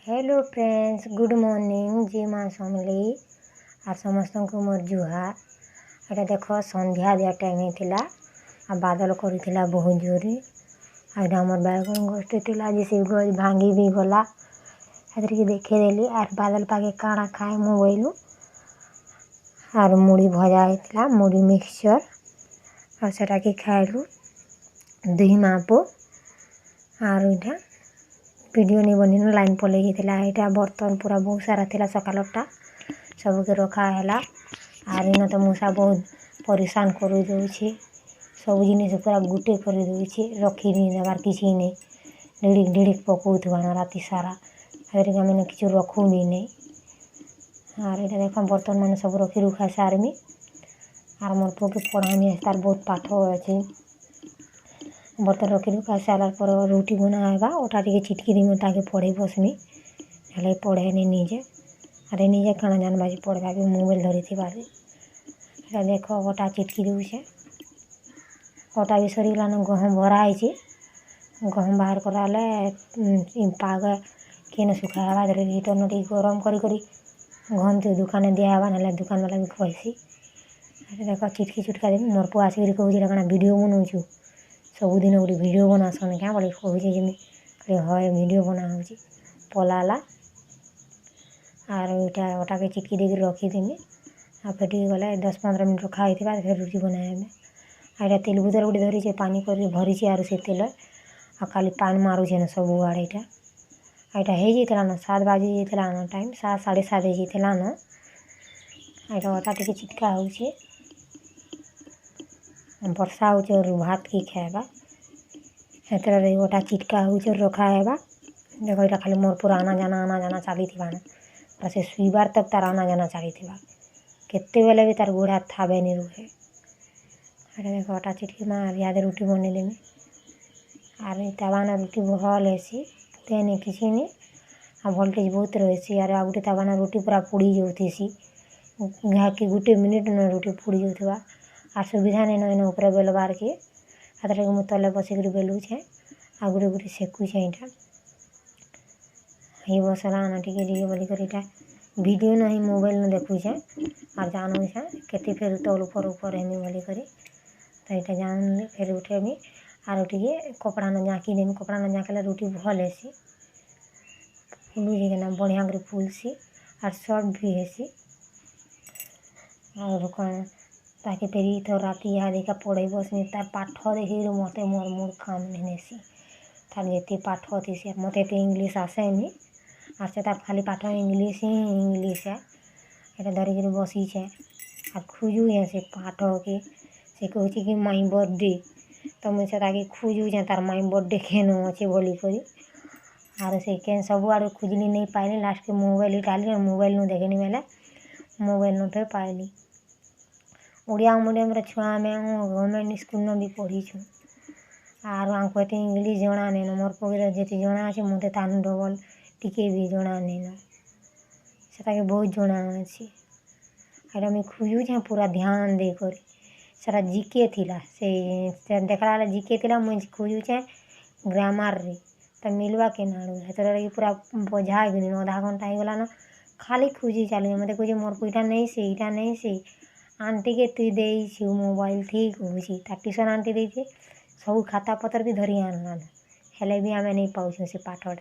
Hello friends, good morning. जी माँ समली और समस्त को मोर जुहार। एटा देख संध्या दिया टाइम होता आ बादल करूला बहुत जोरे। आईटा आमर बैगन गछटे थिला जैसे गज भांगी भी गला के देखेदेली और बादल पागे काଣା खाए मु बोलू और मुड़ी भजा होता मुड़ी मिक्सचर और सेटा के खाइलु दुही मापो और इटा वीडियो नहीं बनी लाइन पलि जाता। बर्तन पूरा बहुत सारा थिला सकालटा सबके रखाला और इन तो मूषा बहुत परेशान कर दौचे। सब जिन पूरा गुटे कर दौचे रखी नहीं देवार किसी नहीं ढिड़िक ढिड़िक पकाउथान राति सारा मैंने किसी रखू भी नहीं। और ये देख बर्तन मैंने सब रखी रुखा सारमी और मोर पुओ के पढ़ानी है तार बहुत पाठ अच्छे। बर्तन रखी रुखा सारा पर रुटी बनाएगा ओटा टे छिटकी दी ताकि पढ़े बसमी हेल्ले पढ़े नहीं निजे अरे निजे काना जान बाजी पढ़वा भी मोबाइल धरी थी बारे। देख ओटा चिटकी दूचे ओटा भी सरीगलान गहम भराई गहम बाहर कराले पाग केन सुखावा हिटर नटी गरम करी गहम तो दुकान दिहवा ना दुकान वाला भी कहसी। देख चिटकी चुटका देवी मोर पु आसिक कहूँ क्या वीडियो बनाऊँ सबुदिन गोटे वीडियो बनासन क्या बोले कहूँ जमी हय वीडियो बना हो पलाला और इटा ओटा के चिटकी देकर रखीदेमी आ फेटी गले 10-15 मिनट रखा होता फिर रुटी बनाएमे। आईटा तेल बुदर गोटे धरी पानी कर भरी आर से तेल आ खाली पान मारुचे ना सब आड़े इटा आईटा हो जाता ना 7 बाजी जाता ना टाइम 7-7:30 जाता ना। आईटा ओटा टे चिटका होचे वर्षा हो भात की खाएबा हेतर ओटा चिटका हो रखा है। देखो ये खाली मोर पूरा आना जाना चली थी से शुइबार तक तार आना जाना चली थी केते बेले भी तार गोड़ हाथ थाबे नहीं रुहे। अरे देखो ओटा चिटकी में याद रुटी बनईदेमी और तवाना रुटी भल हेसी तेने किसी नहीं आ भोल्टेज बहुत रही और गोटे तवाना रुटी पूरा पोड़ी जाऊँसी घा के गोटे मिनिट न रुटी पोड़ी जाऊा और सुविधा नहीं न ऊपर बेलबार के हाथ मुझे तले बसिक बेलुचे आ गोटे गोटे सेकुचे इटा ही बसला ना टिके बोलिकर इटा वीडियो नहीं मोबाइल न देखुचे और जानूचे केते फिर तल ऊपर हेमी बोलिकर तो यहाँ जान फिर उठेमी और टे कपड़ा न झाँकी देमी कपड़ा न झाँकले रुटी भल हेसी फुलुचे ना बढ़िया कर फुलसी और सॉफ्ट भी हेसी और कौन ताकि फिर तो राति यहाँ देखा पढ़े बसमी तार पाठ देखिए मत मोर मूड काम नहीं तार जिते पाठ थी मत इंग्लीश आसेनी और से तार खाली पाठ इंग्लीश ही इंग्लीश है ये धरिक बसीचे और खोजुए से पाठ के से कहूँ कि माई बर्थडे तो मुझे ताकि खोजुचे तार माई बर्थडे केन अच्छे बोलिक और से केन सब आड़ खोजली नहीं पाइली लास्ट के मोबाइल डाली और मोबाइल नु देखेनी बेले मोबाइल नोटे पाइली। ओडिया मीडियम छुआ में गवर्नमेंट स्कूल में भी पढ़ी छूँ और आंको एत इंग्लीश जना नहीं मोर पकड़े जी जना अच्छे मत तान डबल टिके भी जना नहीं से बहुत जना अच्छे। एटा मुझे खोजुचे पूरा ध्यान देकर सारा जिके थिला से देखला जिके थिला मुझे खोजुचे ग्रामर रे तो मिलवा के ना पूरा बजा गनी आधा घंटा हो गला ना खाली खोजी चलू मत कहे मोर को इटा नहीं से आंटी के तु दे मोबाइल ठीक हो ट्यूशन आंटी देखे सब खाता पतर भी धरी आनलान हेले भी आम नहीं पाऊँ से पाठटा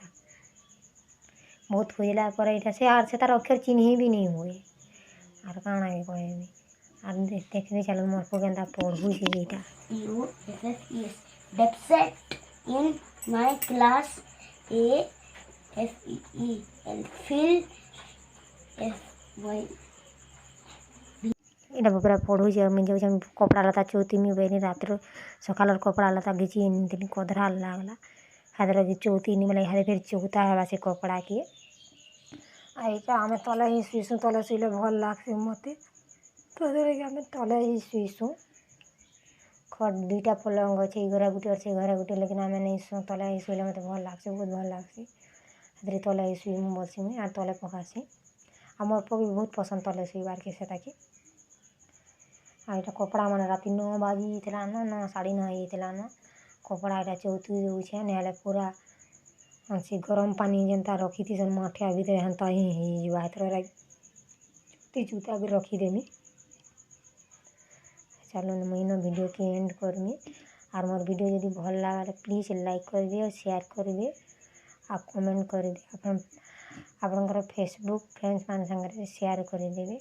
बहुत खोजला पर यहाँ से तार अक्षर चिन्ह भी नहीं हुए और काଣା के कहमी और देखते चलो मोर को केन्ता पढ़ुचे इटा in my class A F E L fill F Y इटा पूरा पढ़ुचे मुझे जाऊँ कपड़ा लता चौथी बहनी रात सकाल कपड़ा लता घिची कदरा लगला हाथ चौथी मतलब यहाँ फिर चौथा है से कपड़ा के आईटा आम तले ही शुईसु तले शुले भल लगे मत तो आम तले ही शुईसु खट 2टा पलंग अच्छे घरे गुटे अच्छे घरे गुटे लेकिन आम नहीं शु तले ही शुले मत भल लगे बहुत भल लगे हाथ तले ही शुईमु बसमी और तले पकासी और मोर पक भी बहुत पसंद तले शुईबार के से यहाँ कपड़ा मैंने राति 9 बाजी जाता ना 9 साढ़े 9 जाता ना कपड़ा यहाँ चौथी दूचे ना पूरा से गरम पानी जेनता रखीथी माठिया भितर हेन्ता ही होइजिबा एथर चुक्ति चुक्ता भी रखीदेमी। चलो मुई न वीडियो के एंड करमी और मोर वीडियो यदि भल लगा प्लीज लाइक करबे और शेयर करबे आ कमेंट करबे आपनकर फेसबुक फ्रेंड्स मान संगे शेयर करदेबे।